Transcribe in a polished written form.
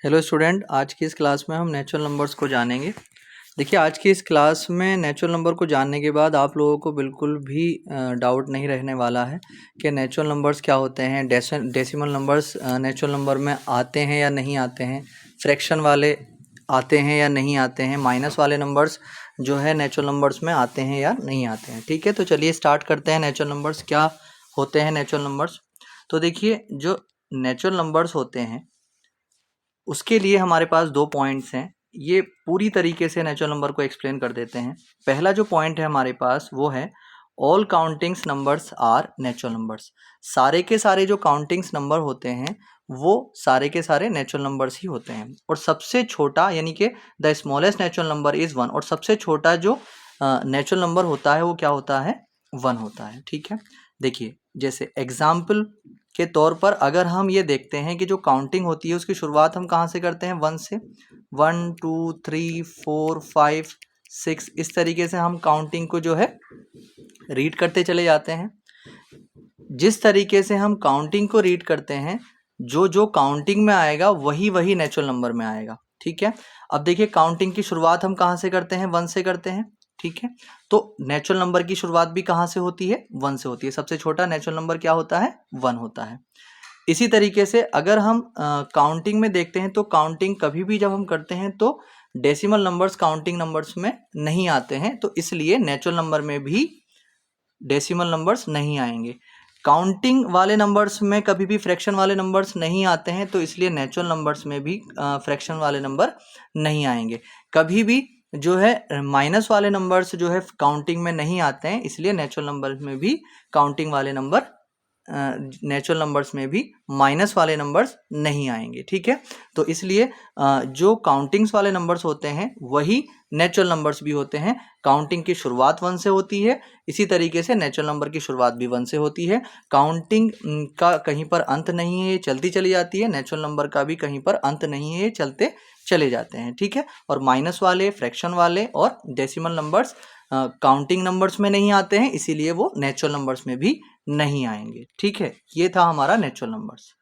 Hello student, आज की इस क्लास में हम नेचुरल नंबर्स को जानेंगे। देखिए, आज की इस क्लास में नेचुरल नंबर को जानने के बाद आप लोगों को बिल्कुल भी डाउट नहीं रहने वाला है कि नेचुरल नंबर्स क्या होते हैं, डेसिमल नंबर्स नेचुरल नंबर में आते हैं या नहीं आते हैं, फ्रैक्शन वाले आते हैं या नहीं आते हैं, माइनस वाले नंबर्स जो है नेचुरल नंबर्स में आते हैं या नहीं आते हैं। ठीक है, तो चलिए स्टार्ट करते हैं। नेचुरल नंबर्स क्या होते हैं? नेचुरल नंबर्स, तो देखिए, जो नेचुरल नंबर्स होते हैं उसके लिए हमारे पास दो पॉइंट्स हैं। ये पूरी तरीके से नेचुरल नंबर को एक्सप्लेन कर देते हैं। पहला जो पॉइंट है हमारे पास वो है all countings numbers are natural numbers. सारे के सारे जो काउंटिंग्स नंबर होते हैं वो सारे के सारे नेचुरल नंबर्स ही होते हैं। और सबसे छोटा यानी कि the smallest natural number is one, और सबसे छोटा जो नेचुरल नंबर होता है वो क्या होता है? वन होता है। ठीक है, देखिए, जैसे एग्जाम्पल के तौर पर अगर हम ये देखते हैं कि जो काउंटिंग होती है उसकी शुरुआत हम कहाँ से करते हैं? वन से। 1 2 3 4 5 6 इस तरीके से हम काउंटिंग को जो है रीड करते चले जाते हैं। जिस तरीके से हम काउंटिंग को रीड करते हैं, जो जो काउंटिंग में आएगा वही वही नेचुरल नंबर में आएगा। ठीक है, अब देखिए, काउंटिंग की शुरुआत हम कहाँ से करते हैं? वन से करते हैं। ठीक है, तो नेचुरल नंबर की शुरुआत भी कहाँ से होती है? वन से होती है। सबसे छोटा नेचुरल नंबर क्या होता है? वन होता है। इसी तरीके से अगर हम काउंटिंग में देखते हैं तो काउंटिंग कभी भी जब हम करते हैं तो डेसिमल नंबर्स काउंटिंग नंबर्स में नहीं आते हैं, तो इसलिए नेचुरल नंबर में भी डेसिमल नंबर्स नहीं आएंगे। काउंटिंग वाले नंबर्स में कभी भी फ्रैक्शन वाले नंबर्स नहीं आते हैं, तो इसलिए नेचुरल नंबर्स में भी फ्रैक्शन वाले नंबर नहीं आएंगे। कभी भी जो है माइनस वाले नंबर्स जो है काउंटिंग में नहीं आते हैं, इसलिए नेचुरल नंबर में भी काउंटिंग वाले नंबर नेचुरल नंबर्स में भी माइनस वाले नंबर्स नहीं आएंगे। ठीक है, तो इसलिए जो काउंटिंग्स वाले नंबर्स होते हैं वही नेचुरल नंबर्स भी होते हैं। काउंटिंग की शुरुआत वन से होती है, इसी तरीके से नेचुरल नंबर की शुरुआत भी वन से होती है। काउंटिंग का कहीं पर अंत नहीं है, ये चलती चली जाती है। नेचुरल नंबर का भी कहीं पर अंत नहीं है, ये चलते चले जाते हैं। ठीक है, और माइनस वाले, फ्रैक्शन वाले और डेसिमल नंबर्स काउंटिंग नंबर्स में नहीं आते हैं, इसीलिए वो नेचुरल नंबर्स में भी नहीं आएंगे। ठीक है, ये था हमारा नेचुरल नंबर्स।